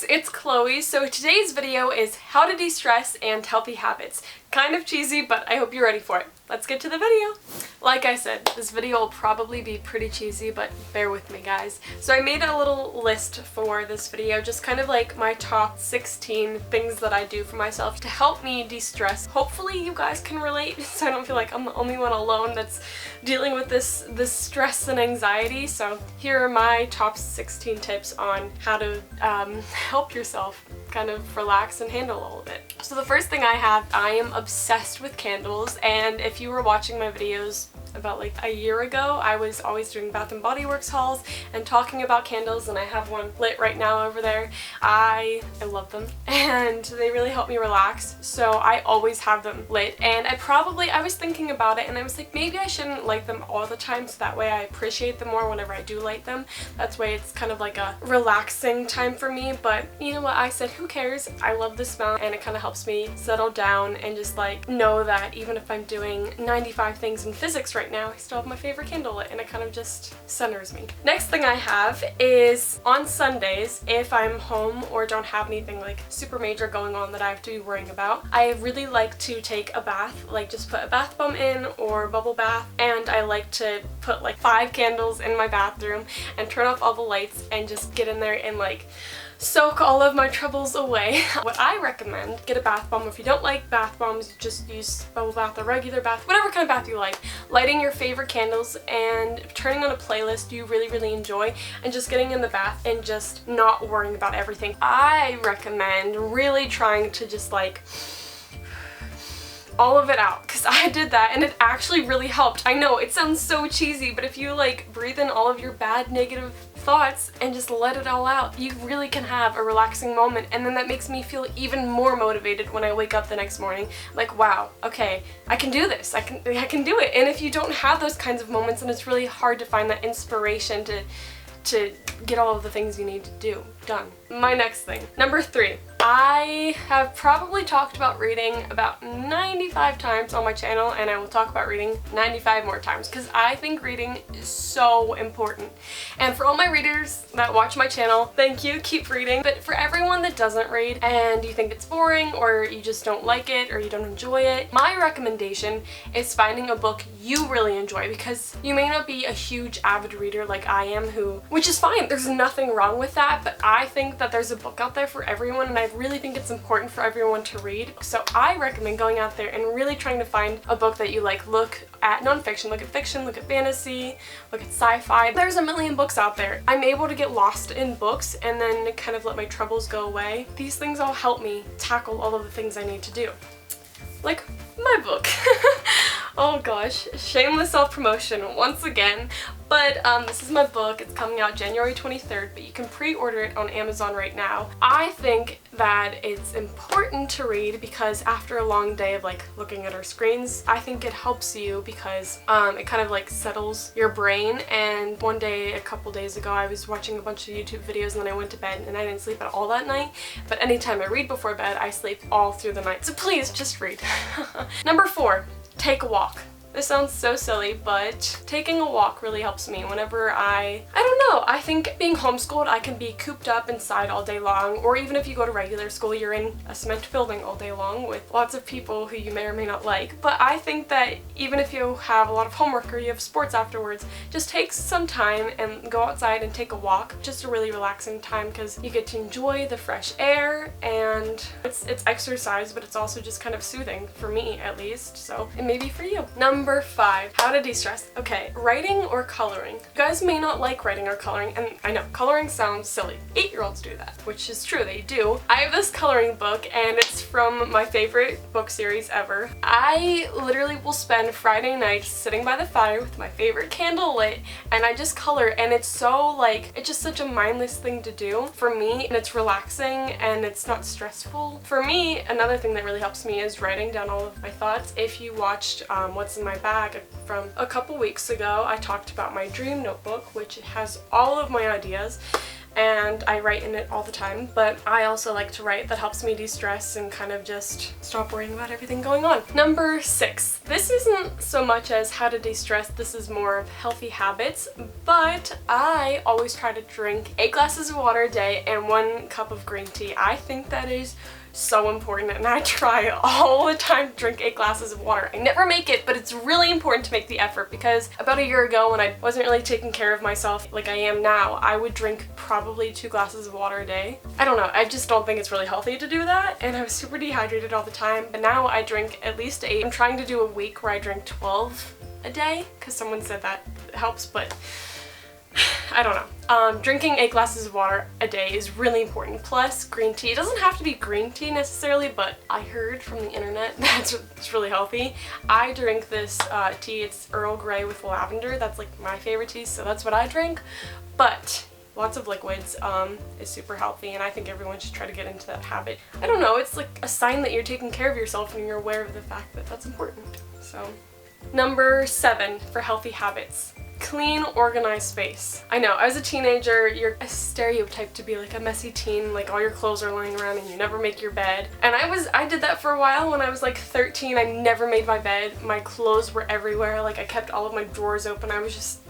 it's Chloe. So today's video is how to de-stress and healthy habits. Kind of cheesy, but I hope you're ready for it. Let's get to the video. Like I said, this video will probably be pretty cheesy, but bear with me, guys. So I made a little list for this video, just kind of like my top 16 things that I do for myself to help me de-stress. Hopefully you guys can relate, so I don't feel like I'm the only one alone that's dealing with this stress and anxiety. So here are my top 16 tips on how to help yourself kind of relax and handle all of it. So the first thing I am obsessed with candles, and if you were watching my videos about like a year ago, I was always doing Bath & Body Works hauls and talking about candles, and I have one lit right now over there. I love them and they really help me relax, so I always have them lit. And I was thinking about it and I was like, maybe I shouldn't light them all the time so that way I appreciate them more whenever I do light them. That's way it's kind of like a relaxing time for me. But you know what, I said who cares, I love the smell and it kind of helps me settle down and just like know that even if I'm doing 95 things in physics right now, I still have my favorite candle lit, and it kind of just centers me. Next thing I have is on Sundays, if I'm home or don't have anything like super major going on that I have to be worrying about, I really like to take a bath, like just put a bath bomb in or bubble bath, and I like to put like 5 candles in my bathroom and turn off all the lights and just get in there and like soak all of my troubles away. What I recommend, get a bath bomb. If you don't like bath bombs, just use bubble bath or regular bath, whatever kind of bath you like. Lighting your favorite candles and turning on a playlist you really enjoy and just getting in the bath and just not worrying about everything. I recommend really trying to just like all of it out, because I did that and it actually really helped. I know it sounds so cheesy, but if you like breathe in all of your bad negative thoughts and just let it all out, you really can have a relaxing moment, and then that makes me feel even more motivated when I wake up the next morning. Like, wow, okay, I can do this, I can do it. And if you don't have those kinds of moments, then it's really hard to find that inspiration to get all of the things you need to do done. My next thing, number 3. I have probably talked about reading about 95 times on my channel, and I will talk about reading 95 more times because I think reading is so important. And for all my readers that watch my channel, thank you, keep reading. But for everyone that doesn't read and you think it's boring or you just don't like it or you don't enjoy it, my recommendation is finding a book you really enjoy, because you may not be a huge avid reader like I am, which is fine, there's nothing wrong with that, but I think that there's a book out there for everyone, and I really think it's important for everyone to read. So I recommend going out there and really trying to find a book that you like. Look at nonfiction, look at fiction, look at fantasy, look at sci-fi. There's a million books out there. I'm able to get lost in books and then kind of let my troubles go away. These things all help me tackle all of the things I need to do. Like my book. Oh gosh, shameless self-promotion once again. But this is my book. It's coming out January 23rd, but you can pre-order it on Amazon right now. I think that it's important to read because after a long day of like looking at our screens, I think it helps you because it kind of like settles your brain. And one day, a couple days ago, I was watching a bunch of YouTube videos and then I went to bed and I didn't sleep at all that night. But anytime I read before bed, I sleep all through the night. So please, just read. Number 4, take a walk. This sounds so silly, but taking a walk really helps me whenever I don't know, I think being homeschooled, I can be cooped up inside all day long, or even if you go to regular school, you're in a cement building all day long with lots of people who you may or may not like. But I think that even if you have a lot of homework or you have sports afterwards, just take some time and go outside and take a walk. Just a really relaxing time because you get to enjoy the fresh air, and it's exercise, but it's also just kind of soothing for me at least, so it may be for you. Number 5, how to de-stress. Okay, writing or coloring. You guys may not like writing or coloring, and I know, coloring sounds silly. 8-year-olds do that, which is true, they do. I have this coloring book, and it's from my favorite book series ever. I literally will spend Friday nights sitting by the fire with my favorite candle lit, and I just color, and it's so like, it's just such a mindless thing to do for me, and it's relaxing, and it's not stressful. For me, another thing that really helps me is writing down all of my thoughts. If you watched What's in My Bag from a couple weeks ago, I talked about my dream notebook, which has all of my ideas. and I write in it all the time, but I also like to write. That helps me de-stress and kind of just stop worrying about everything going on. Number 6. This isn't so much as how to de-stress, this is more of healthy habits, but I always try to drink 8 glasses of water a day and 1 cup of green tea. I think that is so important, and I try all the time to drink 8 glasses of water. I never make it, but it's really important to make the effort, because about a year ago when I wasn't really taking care of myself like I am now, I would drink probably 2 glasses of water a day. I don't know, I just don't think it's really healthy to do that, and I was super dehydrated all the time, but now I drink at least 8. I'm trying to do a week where I drink 12 a day, because someone said that helps, but I don't know. Drinking 8 glasses of water a day is really important. Plus, green tea. It doesn't have to be green tea necessarily, but I heard from the internet that it's really healthy. I drink this tea. It's Earl Grey with lavender. That's like my favorite tea, so that's what I drink. But lots of liquids is super healthy, and I think everyone should try to get into that habit. I don't know, it's like a sign that you're taking care of yourself and you're aware of the fact that that's important. So, number 7 for healthy habits. Clean, organized space. I know, as a teenager, you're a stereotype to be like a messy teen, like all your clothes are lying around and you never make your bed. And I did that for a while when I was like 13. I never made my bed. My clothes were everywhere. Like I kept all of my drawers open. I was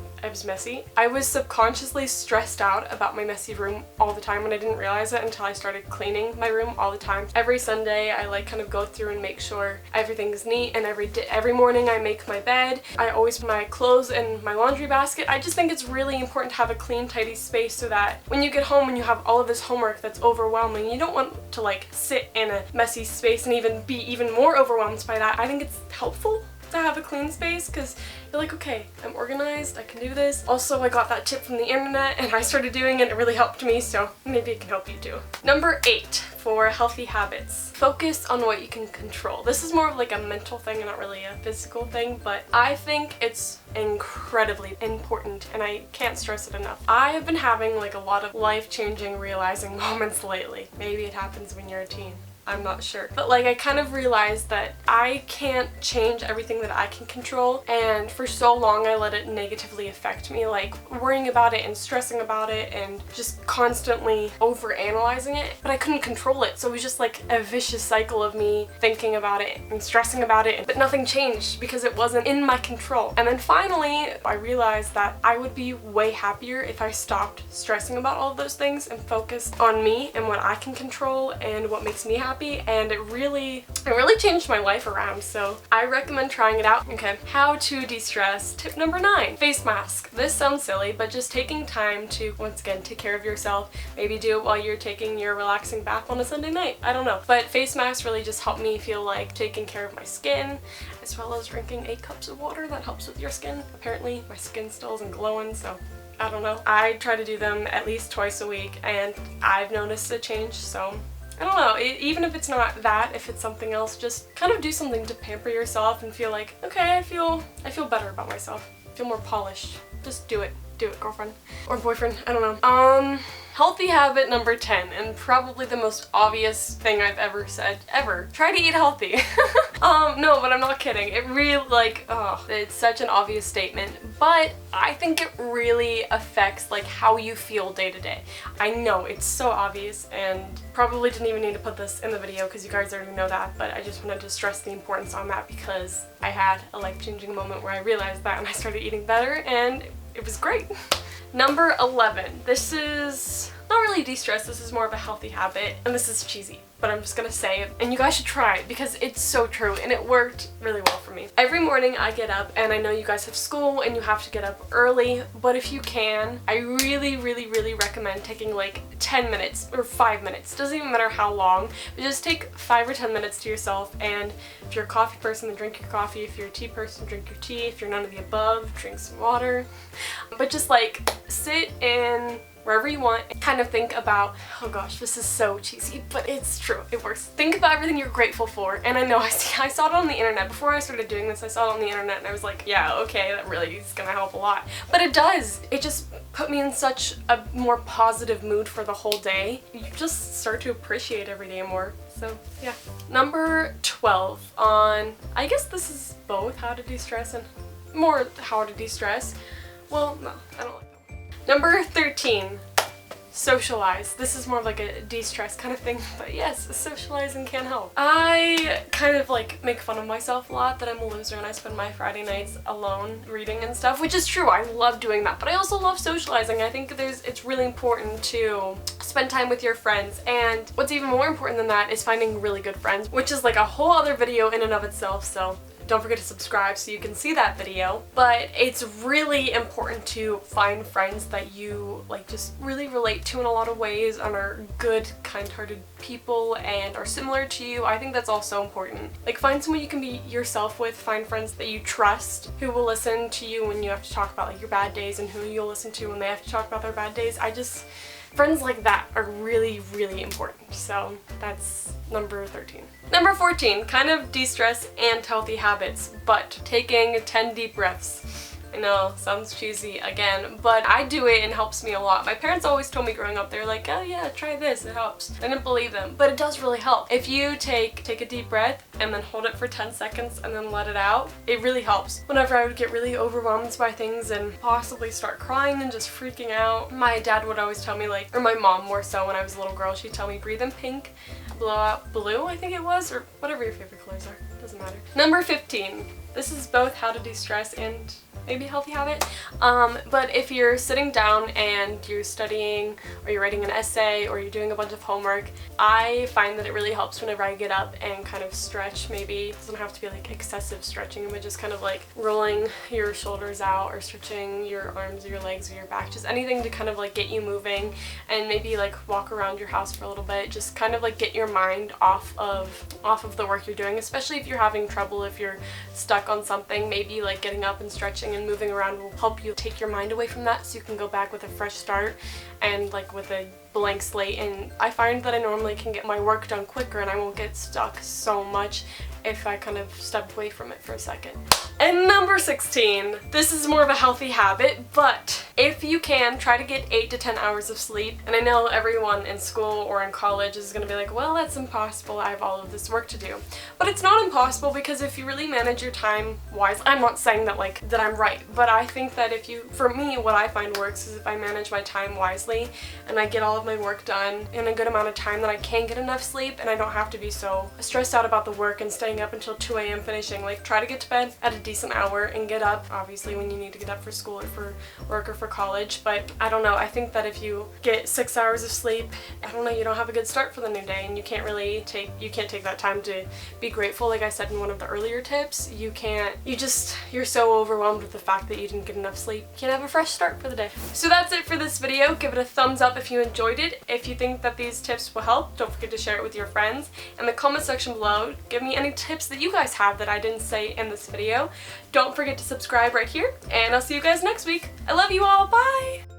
messy. I was subconsciously stressed out about my messy room all the time, and I didn't realize it until I started cleaning my room all the time. Every Sunday I like kind of go through and make sure everything's neat, and every morning I make my bed. I always put my clothes in my laundry basket. I just think it's really important to have a clean, tidy space so that when you get home and you have all of this homework that's overwhelming, you don't want to like sit in a messy space and be even more overwhelmed by that. I think it's helpful to have a clean space, because you're like, okay, I'm organized, I can do this. Also, I got that tip from the internet and I started doing it. It really helped me, so maybe it can help you too. Number 8 for healthy habits. Focus on what you can control. This is more of like a mental thing and not really a physical thing, but I think it's incredibly important, and I can't stress it enough. I have been having like a lot of life-changing realizing moments lately. Maybe it happens when you're a teen. I'm not sure. But like I kind of realized that I can't change everything that I can control, and for so long I let it negatively affect me, like worrying about it and stressing about it and just constantly overanalyzing it, but I couldn't control it, so it was just like a vicious cycle of me thinking about it and stressing about it, but nothing changed because it wasn't in my control. And then finally I realized that I would be way happier if I stopped stressing about all of those things and focused on me and what I can control and what makes me happy. And it really changed my life around, so I recommend trying it out. Okay, how to de-stress. Tip number 9, face mask. This sounds silly, but just taking time to, once again, take care of yourself. Maybe do it while you're taking your relaxing bath on a Sunday night. I don't know. But face masks really just help me feel like taking care of my skin, as well as drinking 8 cups of water. That helps with your skin. Apparently, my skin still isn't glowing, so I don't know. I try to do them at least twice a week, and I've noticed a change, so I don't know, even if it's not that, if it's something else, just kind of do something to pamper yourself and feel like, okay, I feel better about myself. I feel more polished. Just do it. Do it, girlfriend. Or boyfriend, I don't know. Healthy habit number 10, and probably the most obvious thing I've ever said, ever. Try to eat healthy. No, but I'm not kidding. It really, like, it's such an obvious statement, but I think it really affects, like, how you feel day to day. I know, it's so obvious, and probably didn't even need to put this in the video because you guys already know that, but I just wanted to stress the importance on that because I had a life-changing moment where I realized that and I started eating better, and it was great. Number 11. This is not really de-stress, this is more of a healthy habit, and this is cheesy, but I'm just gonna say it, and you guys should try it because it's so true and it worked really well for me. Every morning I get up, and I know you guys have school and you have to get up early, but if you can, I really recommend taking like 10 minutes or 5 minutes, doesn't even matter how long, but just take 5 or 10 minutes to yourself. And if you're a coffee person, then drink your coffee. If you're a tea person, drink your tea. If you're none of the above, drink some water. But just like sit in wherever you want, kind of think about, oh gosh, this is so cheesy, but it's true, it works. Think about everything you're grateful for, and I know I saw it on the internet. Before I started doing this, I saw it on the internet and I was like, yeah, okay, that really is gonna help a lot. But it does. It just put me in such a more positive mood for the whole day. You just start to appreciate every day more. So yeah. Number 12 on, I guess this is both how to de-stress and more how to de-stress. Well, no, I don't like that one. Number 13, socialize. This is more of like a de-stress kind of thing, but yes, socializing can help. I kind of like make fun of myself a lot that I'm a loser and I spend my Friday nights alone reading and stuff, which is true. I love doing that, but I also love socializing. I think it's really important to spend time with your friends, and what's even more important than that is finding really good friends, which is like a whole other video in and of itself, so don't forget to subscribe so you can see that video. But it's really important to find friends that you like just really relate to in a lot of ways and are good, kind-hearted people and are similar to you. I think that's also important. Like, find someone you can be yourself with, find friends that you trust who will listen to you when you have to talk about like your bad days and who you'll listen to when they have to talk about their bad days. Friends like that are really, really important. So that's number 13. Number 14, kind of de-stress and healthy habits, but taking 10 deep breaths. I know, sounds cheesy again, but I do it and it helps me a lot. My parents always told me growing up, they're like, oh yeah, try this, it helps. I didn't believe them, but it does really help. If you take a deep breath and then hold it for 10 seconds and then let it out, it really helps. Whenever I would get really overwhelmed by things and possibly start crying and just freaking out, my dad would always tell me, like, or my mom more so when I was a little girl, she'd tell me breathe in pink, blow out blue, I think it was, or whatever your favorite colors are, doesn't matter. Number 15. This is both how to de-stress and maybe a healthy habit. But if you're sitting down and you're studying or you're writing an essay or you're doing a bunch of homework, I find that it really helps whenever I get up and kind of stretch. Maybe it doesn't have to be like excessive stretching, but just kind of like rolling your shoulders out or stretching your arms or your legs or your back, just anything to kind of like get you moving, and maybe like walk around your house for a little bit, just kind of like get your mind off of the work you're doing, especially if you're having trouble, if you're stuck on something. Maybe like getting up and stretching and moving around will help you take your mind away from that so you can go back with a fresh start and like with a blank slate. And I find that I normally can get my work done quicker and I won't get stuck so much if I kind of step away from it for a second. And number 16, this is more of a healthy habit, but if you can, try to get 8 to 10 hours of sleep. And I know everyone in school or in college is going to be like, well, that's impossible, I have all of this work to do. But it's not impossible, because if you really manage your time wisely, I'm not saying that that I'm right, but I think that for me, what I find works is if I manage my time wisely and I get all of my work done in a good amount of time, then I can get enough sleep and I don't have to be so stressed out about the work and staying up until 2 a.m. finishing. Like, try to get to bed at a decent hour and get up, obviously, when you need to get up for school or for work or for college. But I don't know, I think that if you get 6 hours of sleep, I don't know, you don't have a good start for the new day, and you can't take that time to be grateful. Like I said in one of the earlier tips, you're so overwhelmed with the fact that you didn't get enough sleep, you can't have a fresh start for the day. So that's it for this video. Give it a thumbs up if you enjoyed it. If you think that these tips will help, don't forget to share it with your friends. In the comment section below, give me any tips that you guys have that I didn't say in this video. Don't forget to subscribe right here, and I'll see you guys next week. I love you all. Bye!